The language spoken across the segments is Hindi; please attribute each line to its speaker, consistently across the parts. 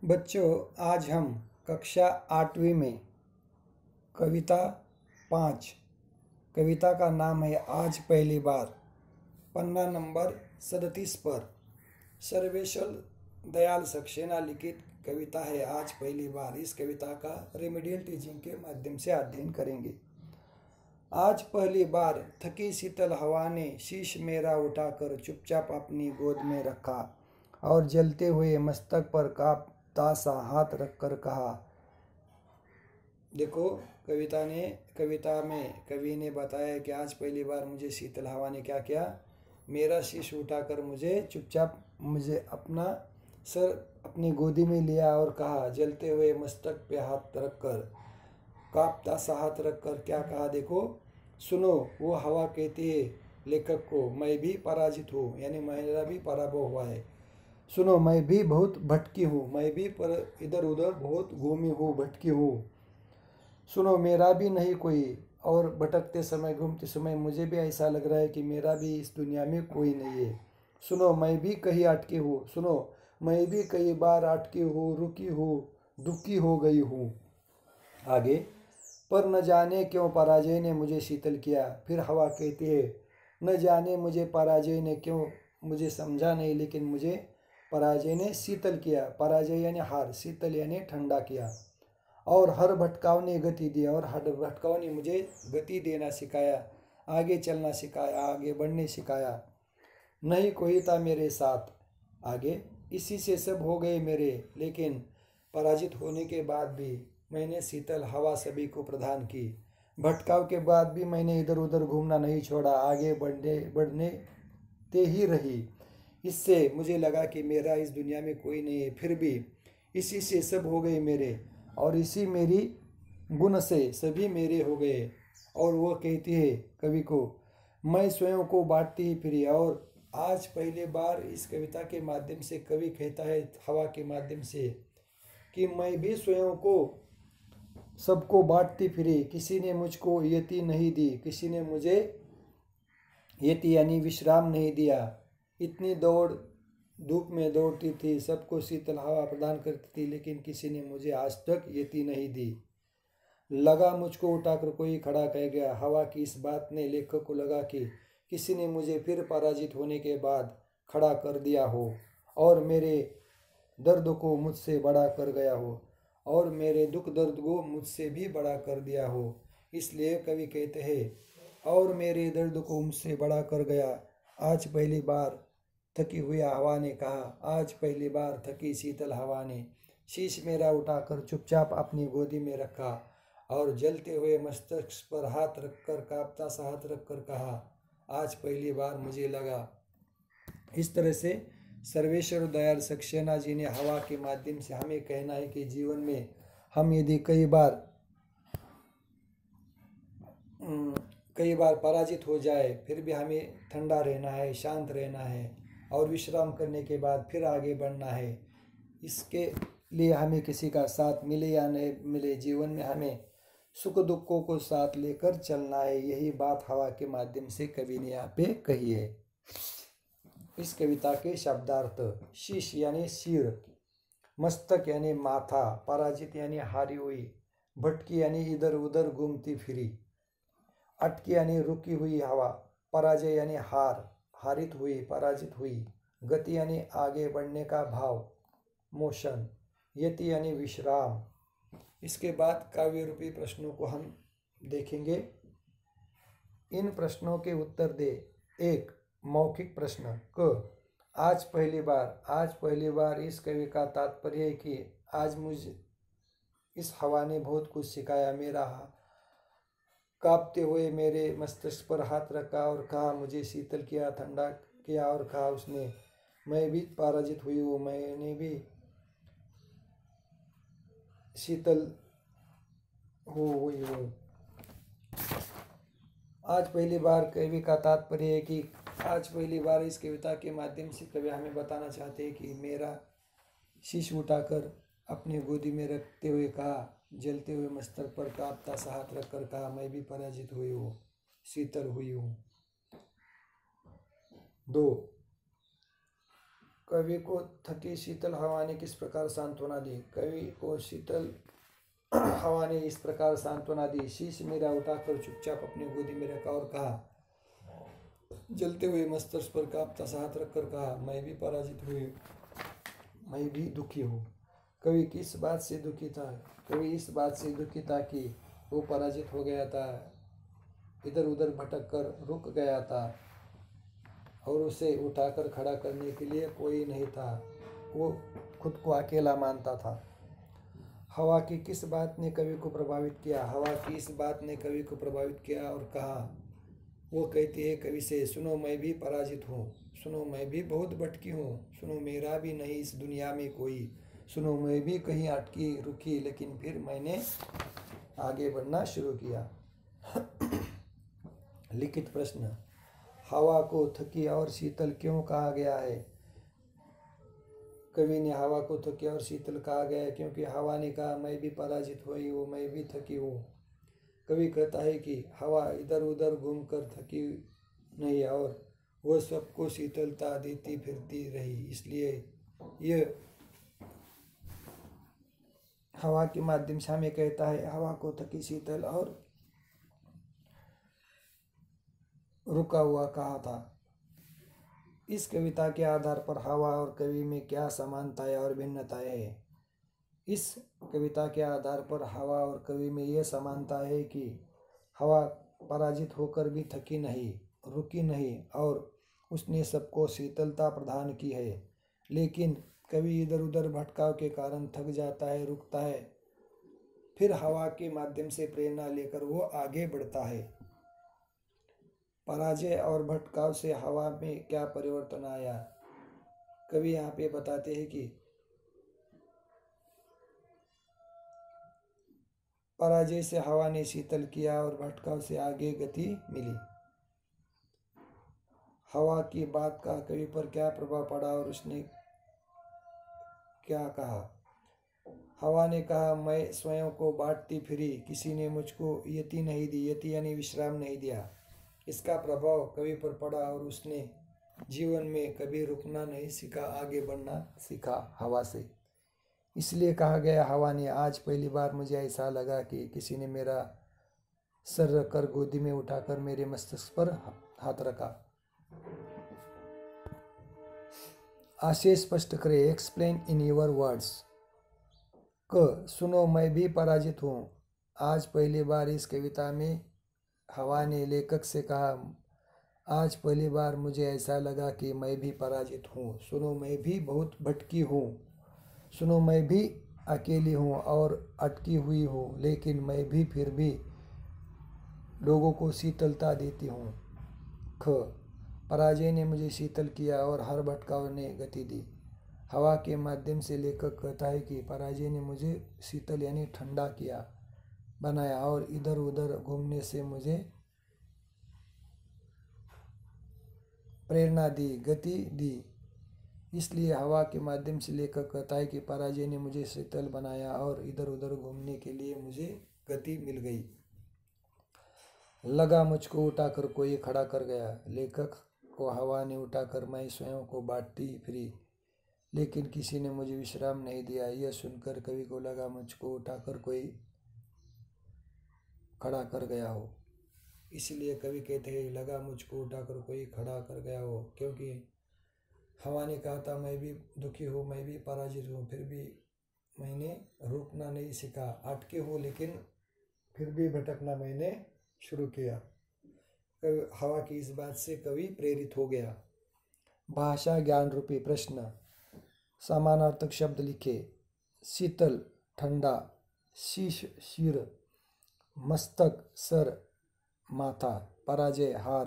Speaker 1: बच्चों, आज हम कक्षा 8वीं में कविता 5 कविता का नाम है आज पहली बार। पन्ना नंबर 37 पर सर्वेश्वर दयाल सक्सेना लिखित कविता है आज पहली बार। इस कविता का रेमेडियल टीचिंग के माध्यम से अध्ययन करेंगे। आज पहली बार थकी शीतल हवा ने शीश मेरा उठाकर चुपचाप अपनी गोद में रखा और जलते हुए मस्तक पर कांपता सा हाथ रखकर कहा। देखो, कविता में कवि ने बताया कि आज पहली बार मुझे शीतल हवा ने क्या किया, मेरा शीश उठाकर मुझे अपना सर अपनी गोदी में लिया और कहा, जलते हुए मस्तक पे हाथ रखकर कांपता सा हाथ रखकर क्या कहा। देखो सुनो, वो हवा कहती है लेखक को, मैं भी पराजित हूँ, यानी मेरा भी पराभव हुआ है। सुनो, मैं भी बहुत भटकी हूँ, मैं भी पर इधर उधर बहुत घूमी हूँ, भटकी हूँ। सुनो, मेरा भी नहीं कोई, और भटकते समय घूमते समय मुझे भी ऐसा लग रहा है कि मेरा भी इस दुनिया में कोई नहीं है। सुनो, मैं भी कहीं अटकी हूँ, सुनो, मैं भी कई बार अटकी हूँ, रुकी हूँ, दुखी हो गई हूँ। आगे, पर न जाने क्यों पराजय ने मुझे शीतल किया। फिर हवा कहती है, न जाने मुझे पराजय ने क्यों, मुझे समझा नहीं, लेकिन मुझे पराजय ने शीतल किया। पराजय यानी हार, शीतल यानी ठंडा किया। और हर भटकाव ने गति दिया, और हर भटकाव ने मुझे गति देना सिखाया, आगे चलना सिखाया, आगे बढ़ने सिखाया। नहीं कोई था मेरे साथ आगे, इसी से सब हो गए मेरे। लेकिन पराजित होने के बाद भी मैंने शीतल हवा सभी को प्रदान की। भटकाव के बाद भी मैंने इधर उधर घूमना नहीं छोड़ा, आगे बढ़ने ते ही रही। इससे मुझे लगा कि मेरा इस दुनिया में कोई नहीं है। फिर भी इसी से सब हो गए मेरे, और इसी मेरी गुण से सभी मेरे हो गए। और वो कहती है कवि को, मैं स्वयं को बांटती ही फिरी। और आज पहली बार इस कविता के माध्यम से कवि कहता है हवा के माध्यम से कि मैं भी स्वयं को सबको बांटती फिरी। किसी ने मुझको यति नहीं दी, किसी ने मुझे यति यानी विश्राम नहीं दिया। इतनी दौड़ धूप में दौड़ती थी, सबको शीतल हवा प्रदान करती थी, लेकिन किसी ने मुझे आज तक यति नहीं दी। लगा मुझको उठाकर कोई खड़ा कह गया। हवा की इस बात ने लेखक को लगा कि किसी ने मुझे फिर पराजित होने के बाद खड़ा कर दिया हो, और मेरे दर्द को मुझसे बड़ा कर गया हो, और मेरे दुख दर्द को मुझसे भी बड़ा कर दिया हो। इसलिए कवि कहते हैं, और मेरे दर्द को मुझसे बड़ा कर गया। आज पहली बार थकी हुई हवा ने कहा, आज पहली बार थकी शीतल हवा ने शीश मेरा उठाकर चुपचाप अपनी गोदी में रखा, और जलते हुए मस्तिष्क पर हाथ रखकर कांपता सा हाथ रखकर कहा, आज पहली बार मुझे लगा। इस तरह से सर्वेश्वर दयाल सक्सेना जी ने हवा के माध्यम से हमें कहना है कि जीवन में हम यदि कई बार पराजित हो जाए, फिर भी हमें ठंडा रहना है, शांत रहना है, और विश्राम करने के बाद फिर आगे बढ़ना है। इसके लिए हमें किसी का साथ मिले या नहीं मिले, जीवन में हमें सुख दुखों को साथ लेकर चलना है। यही बात हवा के माध्यम से कवि ने यहाँ पे कही है। इस कविता के शब्दार्थ, शीश यानी सिर, मस्तक यानी माथा, पराजित यानी हारी हुई, भटकी यानी इधर उधर घूमती फिरी, अटकी यानी रुकी हुई हवा, पराजय यानी हार, हारित हुई, पराजित हुई, गति यानी आगे बढ़ने का भाव, मोशन, यति यानी विश्राम। इसके बाद काव्य रूपी प्रश्नों को हम देखेंगे। इन प्रश्नों के उत्तर दे। एक, मौखिक प्रश्न क, आज पहली बार इस कवि का तात्पर्य है कि आज मुझे इस हवा ने बहुत कुछ सिखाया। मेरा कांपते हुए मेरे मस्तिष्क पर हाथ रखा और कहा, मुझे शीतल किया, ठंडा किया, और कहा उसने, मैं भी पराजित हुई हूँ, मैंने भी शीतल हुई हूँ। आज पहली बार कवि का तात्पर्य है कि आज पहली बार इस कविता के माध्यम से कवि हमें बताना चाहते हैं कि मेरा शीश उठाकर अपनी गोदी में रखते हुए कहा, जलते हुए मस्तक पर कांपता सा हाथ रखकर कहा, मैं भी पराजित हुई हूँ, शीतल हुई हूँ। 2, कवि को थकी शीतल हवा ने किस प्रकार सांत्वना दी। कवि को शीतल हवा ने इस प्रकार सांत्वना दी। शीश मेरा उठाकर चुपचाप अपनी गोदी में रखा और कहा, जलते हुए मस्तक पर कांपता सा हाथ रखकर कहा, मैं भी पराजित हुई, मैं भी दुखी हूँ। कवि किस बात से दुखी था? कवि इस बात से दुखी था कि वो पराजित हो गया था, इधर उधर भटक कर रुक गया था और उसे उठाकर खड़ा करने के लिए कोई नहीं था। वो खुद को अकेला मानता था। हवा की किस बात ने कवि को प्रभावित किया? हवा की इस बात ने कवि को प्रभावित किया और कहा, वो कहती है कवि से, सुनो मैं भी पराजित हूँ, सुनो मैं भी बहुत भटकी हूँ, सुनो मेरा भी नहीं इस दुनिया में कोई, सुनो मैं भी कहीं अटकी रुकी, लेकिन फिर मैंने आगे बढ़ना शुरू किया। लिखित प्रश्न, हवा को थकी और शीतल क्यों कहा गया है? कवि ने हवा को थकी और शीतल कहा गया है क्योंकि हवा ने कहा, मैं भी पराजित हुई हूँ, मैं भी थकी हूँ। कवि कहता है कि हवा इधर उधर घूमकर थकी नहीं और वह सबको शीतलता देती फिरती रही, इसलिए यह हवा के माध्यम से हमें कहता है, हवा को थकी शीतल और रुका हुआ कहा था। इस कविता के आधार पर हवा और कवि में क्या समानताएं और भिन्नताएं हैं? इस कविता के आधार पर हवा और कवि में यह समानता है कि हवा पराजित होकर भी थकी नहीं, रुकी नहीं और उसने सबको शीतलता प्रदान की है। लेकिन कवि इधर उधर भटकाव के कारण थक जाता है, रुकता है, फिर हवा के माध्यम से प्रेरणा लेकर वो आगे बढ़ता है। पराजय और भटकाव से हवा में क्या परिवर्तन आया? कवि यहाँ पे बताते हैं कि पराजय से हवा ने शीतल किया और भटकाव से आगे गति मिली। हवा की बात का कवि पर क्या प्रभाव पड़ा और उसने क्या कहा? हवा ने कहा, मैं स्वयं को बांटती फिरी, किसी ने मुझको यति नहीं दी, यति यानी विश्राम नहीं दिया। इसका प्रभाव कवि पर पड़ा और उसने जीवन में कभी रुकना नहीं सीखा, आगे बढ़ना सीखा हवा से। इसलिए कहा गया, हवा ने आज पहली बार मुझे ऐसा लगा कि किसी ने मेरा सर रखकर गोदी में उठाकर मेरे मस्तिष्क पर हाथ रखा। आशय स्पष्ट करें, एक्सप्लेन इन योर वर्ड्स। सुनो मैं भी पराजित हूँ। आज पहली बार इस कविता में हवा ने लेखक से कहा, आज पहली बार मुझे ऐसा लगा कि मैं भी पराजित हूँ। सुनो मैं भी बहुत भटकी हूँ, सुनो मैं भी अकेली हूँ और अटकी हुई हूँ, लेकिन मैं भी फिर भी लोगों को शीतलता देती हूँ। पराजय ने मुझे शीतल किया और हर भटकाव ने गति दी। हवा के माध्यम से लेखक कहता है कि पराजय ने मुझे शीतल यानी ठंडा किया, बनाया और इधर उधर घूमने से मुझे प्रेरणा दी, गति दी। इसलिए हवा के माध्यम से लेखक कहता है कि पराजय ने मुझे शीतल बनाया और इधर उधर घूमने के लिए मुझे गति मिल गई। लगा मुझको उठाकर कोई खड़ा कर गया। लेखक को हवा ने उठाकर मैं स्वयं को बांटती फिरी, लेकिन किसी ने मुझे विश्राम नहीं दिया। यह सुनकर कवि को लगा मुझको उठाकर कोई खड़ा कर गया हो। इसलिए कवि कहते हैं, लगा मुझको उठाकर कोई खड़ा कर गया हो, क्योंकि हवा ने कहा था मैं भी दुखी हूँ, मैं भी पराजित हूँ, फिर भी मैंने रुकना नहीं सीखा, अटके हूँ लेकिन फिर भी भटकना मैंने शुरू किया। हवा की इस बात से कवि प्रेरित हो गया। भाषा ज्ञान रूपी प्रश्न। समानार्थक शब्द लिखे। शीतल ठंडा, शीश सिर, मस्तक सर माथा, पराजय हार,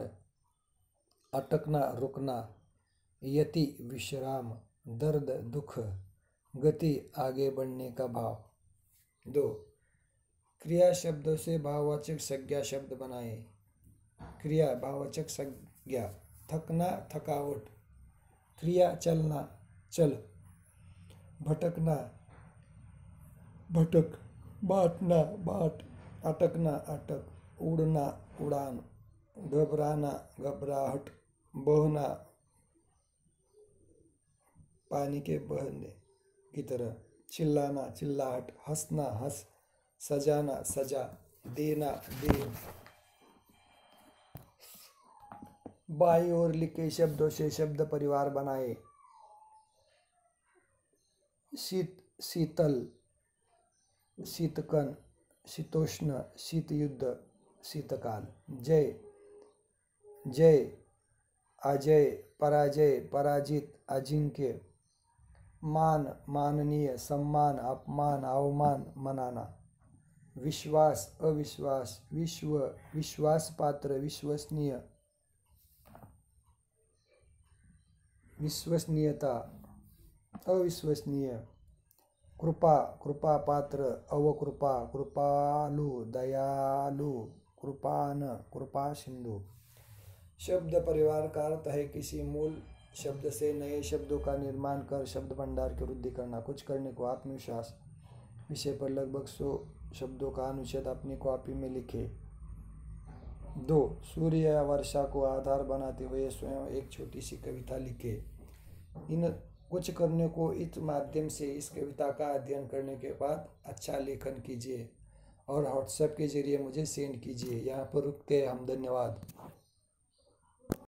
Speaker 1: अटकना रुकना, यति विश्राम, दर्द दुख, गति आगे बढ़ने का भाव। 2. क्रिया शब्दों से भाववाचक संज्ञा शब्द बनाए। क्रिया भाववाचक संज्ञा। थकना थकावट, क्रिया चलना चल, भटकना भटक, बांटना बाट, अटकना अटक, उड़ना उड़ान, घबराना घबराहट, बहना पानी के बहने की तरह। चिल्लाना चिल्लाहट, हंसना हंस, सजाना सजा, देना दे। बाई ओर लिखे शब्दों से शब्द परिवार बनाए। शीत शीतल, शीतकन, शीतोष्ण, शीत युद्ध, शीतकाल। जय जय, अजय, पराजय, पराजित, अजिंक्य। मान माननीय, सम्मान, अपमान, अवमान, मनाना। विश्वास अविश्वास, विश्व विश्वास पात्र, विश्वसनीय, विश्वसनीयता, अविश्वसनीय। कृपा कृपा पात्र, अवकृपा, कृपालु, दयालु, कृपान, कृपा सिंधु। शब्द परिवार का अर्थ है किसी मूल शब्द से नए शब्दों का निर्माण कर शब्द भंडार की वृद्धि करना। कुछ करने को आत्मविश्वास। विषय पर लगभग 100 शब्दों का अनुच्छेद अपनी कॉपी में लिखे। 2. सूर्य या वर्षा को आधार बनाते हुए स्वयं एक छोटी सी कविता लिखे। इन कुछ करने को इस माध्यम से इस कविता का अध्ययन करने के बाद अच्छा लेखन कीजिए और व्हाट्सएप के जरिए मुझे सेंड कीजिए। यहाँ पर रुकते हैं हम। धन्यवाद।